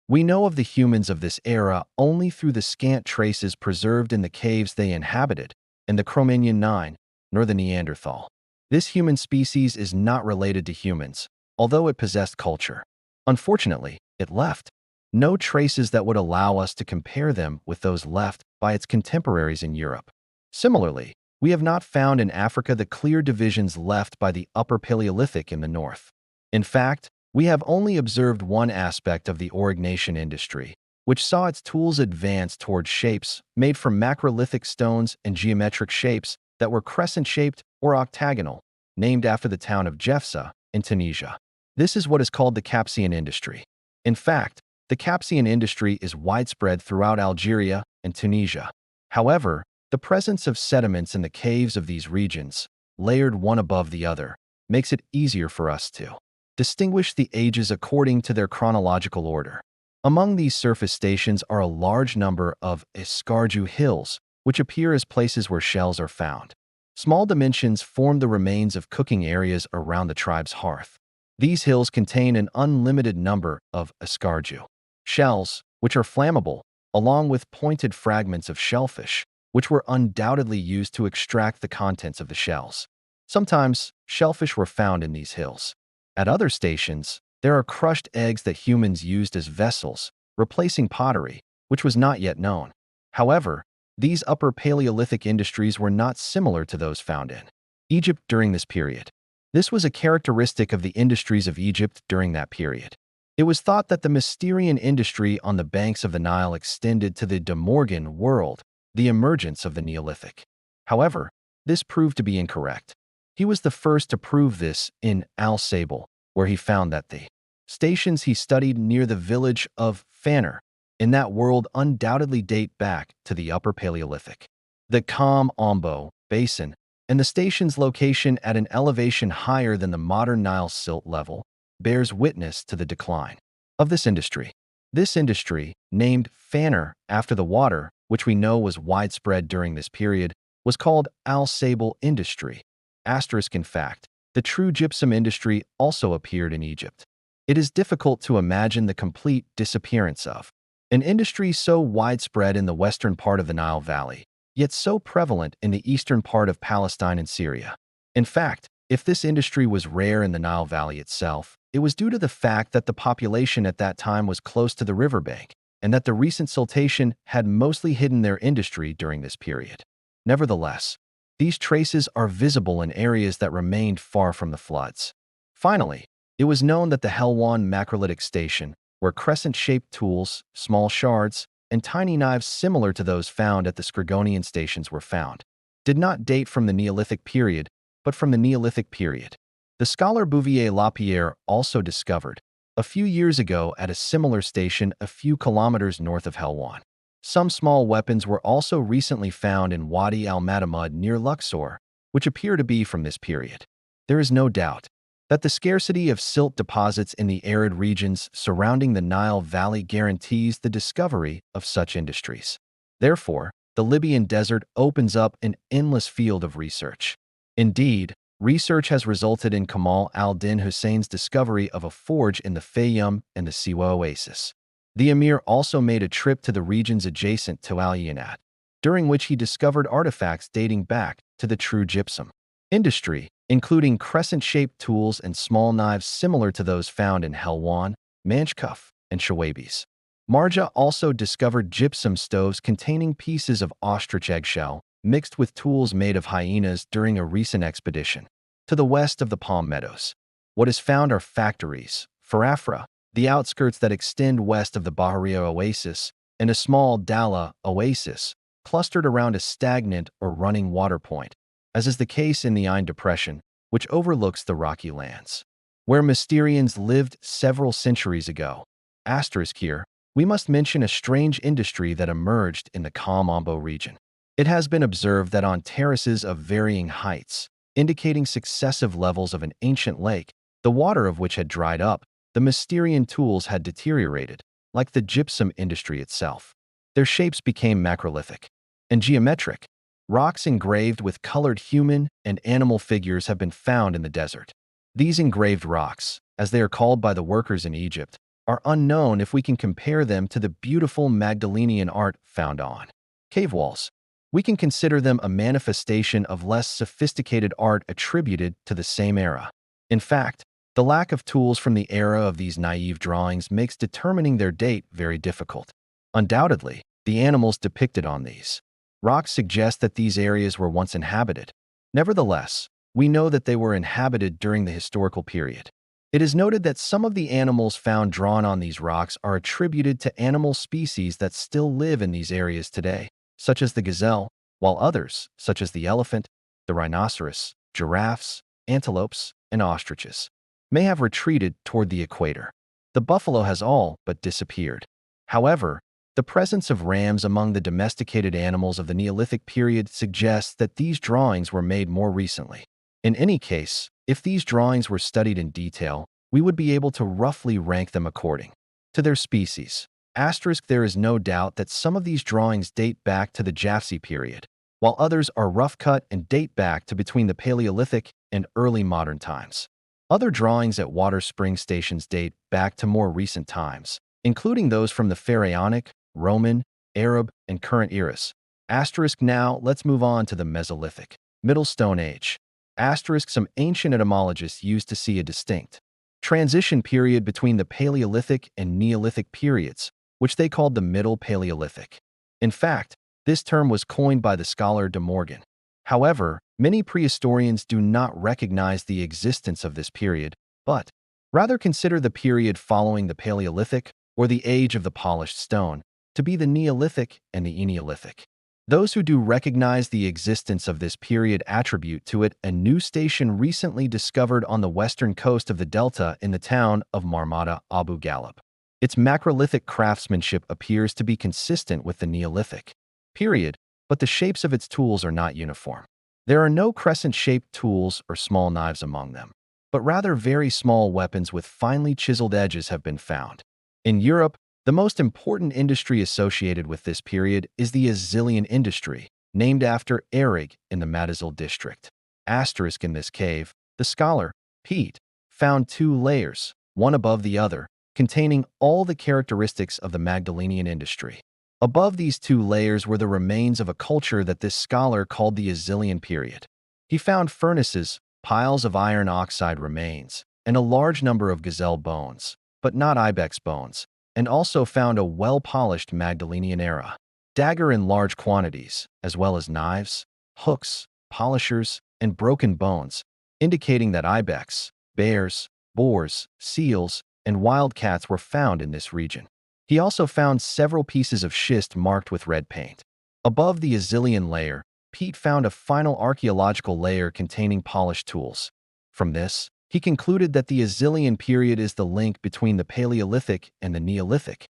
We know of the humans of this era only through the scant traces preserved in the caves they inhabited, in the Cro-Magnon 9, nor the Neanderthal. This human species is not related to humans, although it possessed culture. Unfortunately, it left no traces that would allow us to compare them with those left by its contemporaries in Europe. Similarly, we have not found in Africa the clear divisions left by the Upper Paleolithic in the north. In fact, we have only observed one aspect of the Aurignacian industry, which saw its tools advance toward shapes made from macrolithic stones and geometric shapes that were crescent-shaped or octagonal, named after the town of Djfsa in Tunisia. This is what is called the Capsian industry. In fact, the Capsian industry is widespread throughout Algeria and Tunisia. However, the presence of sediments in the caves of these regions, layered one above the other, makes it easier for us to distinguish the ages according to their chronological order. Among these surface stations are a large number of askarju hills, which appear as places where shells are found. Small dimensions form the remains of cooking areas around the tribe's hearth. These hills contain an unlimited number of askarju shells, which are flammable, along with pointed fragments of shellfish, which were undoubtedly used to extract the contents of the shells. Sometimes, shellfish were found in these hills. At other stations, there are crushed eggs that humans used as vessels, replacing pottery, which was not yet known. However, these Upper Paleolithic industries were not similar to those found in Egypt during this period. This was a characteristic of the industries of Egypt during that period. It was thought that the Mousterian industry on the banks of the Nile extended to the De Morgan world, the emergence of the Neolithic. However, this proved to be incorrect. He was the first to prove this in Al-Sabil, where he found that the stations he studied near the village of Fanar in that world undoubtedly date back to the Upper Paleolithic. The Kom Ombo basin and the station's location at an elevation higher than the modern Nile silt level bears witness to the decline of this industry. This industry, named Fanar after the water, which we know was widespread during this period, was called Al-Sabil industry. In fact, the true gypsum industry also appeared in Egypt. It is difficult to imagine the complete disappearance of an industry so widespread in the western part of the Nile Valley, yet so prevalent in the eastern part of Palestine and Syria. In fact, if this industry was rare in the Nile Valley itself, it was due to the fact that the population at that time was close to the riverbank, and that the recent siltation had mostly hidden their industry during this period. Nevertheless, these traces are visible in areas that remained far from the floods. Finally, it was known that the Helwan macrolithic station, where crescent-shaped tools, small shards, and tiny knives similar to those found at the Scragonian stations were found, did not date from the Neolithic period, but from the Neolithic period. The scholar Bouvier Lapierre also discovered, a few years ago at a similar station a few kilometers north of Helwan. Some small weapons were also recently found in Wadi al-Matamud near Luxor, which appear to be from this period. There is no doubt that the scarcity of silt deposits in the arid regions surrounding the Nile Valley guarantees the discovery of such industries. Therefore, the Libyan desert opens up an endless field of research. Indeed, research has resulted in Kamal al-Din Hussein's discovery of a forge in the Fayyum and the Siwa Oasis. The emir also made a trip to the regions adjacent to Al-Yanat, during which he discovered artifacts dating back to the true gypsum industry, including crescent-shaped tools and small knives similar to those found in Helwan, Manshkuf, and Shawabis. Marja also discovered gypsum stoves containing pieces of ostrich eggshell mixed with tools made of hyenas during a recent expedition to the west of the palm meadows. What is found are factories, Farafra, the outskirts that extend west of the Bahariya Oasis, and a small Dala Oasis, clustered around a stagnant or running water point, as is the case in the Ain Depression, which overlooks the rocky lands, where Mousterians lived several centuries ago. Here, we must mention a strange industry that emerged in the Kom Ombo region. It has been observed that on terraces of varying heights, indicating successive levels of an ancient lake, the water of which had dried up, the Mousterian tools had deteriorated, like the gypsum industry itself. Their shapes became macrolithic and geometric. Rocks engraved with colored human and animal figures have been found in the desert. These engraved rocks, as they are called by the workers in Egypt, are unknown if we can compare them to the beautiful Magdalenian art found on cave walls. We can consider them a manifestation of less sophisticated art attributed to the same era. In fact, the lack of tools from the era of these naive drawings makes determining their date very difficult. Undoubtedly, the animals depicted on these rocks suggest that these areas were once inhabited. Nevertheless, we know that they were inhabited during the historical period. It is noted that some of the animals found drawn on these rocks are attributed to animal species that still live in these areas today, such as the gazelle, while others, such as the elephant, the rhinoceros, giraffes, antelopes, and ostriches, may have retreated toward the equator. The buffalo has all but disappeared. However, the presence of rams among the domesticated animals of the Neolithic period suggests that these drawings were made more recently. In any case, if these drawings were studied in detail, we would be able to roughly rank them according to their species. There is no doubt that some of these drawings date back to the Djfsa period, while others are rough-cut and date back to between the Paleolithic and early modern times. Other drawings at water spring stations date back to more recent times, including those from the Pharaonic, Roman, Arab, and current eras. Now, let's move on to the Mesolithic, Middle Stone Age. Some ancient etymologists used to see a distinct transition period between the Paleolithic and Neolithic periods, which they called the Middle Paleolithic. In fact, this term was coined by the scholar De Morgan. However, many prehistorians do not recognize the existence of this period, but rather consider the period following the Paleolithic, or the age of the polished stone, to be the Neolithic and the Eneolithic. Those who do recognize the existence of this period attribute to it a new station recently discovered on the western coast of the delta in the town of Marmada, Abu Ghalib. Its macrolithic craftsmanship appears to be consistent with the Neolithic period, but the shapes of its tools are not uniform. There are no crescent-shaped tools or small knives among them, but rather very small weapons with finely chiseled edges have been found. In Europe, the most important industry associated with this period is the Azilian industry, named after Erig in the Madazil district. In this cave, the scholar, Pete, found 2 layers, one above the other, containing all the characteristics of the Magdalenian industry. Above these 2 layers were the remains of a culture that this scholar called the Azilian period. He found furnaces, piles of iron oxide remains, and a large number of gazelle bones, but not ibex bones, and also found a well-polished Magdalenian era dagger in large quantities, as well as knives, hooks, polishers, and broken bones, indicating that ibex, bears, boars, seals, and wildcats were found in this region. He also found several pieces of schist marked with red paint. Above the Azilian layer, Pete found a final archaeological layer containing polished tools. From this, he concluded that the Azilian period is the link between the Paleolithic and the Neolithic.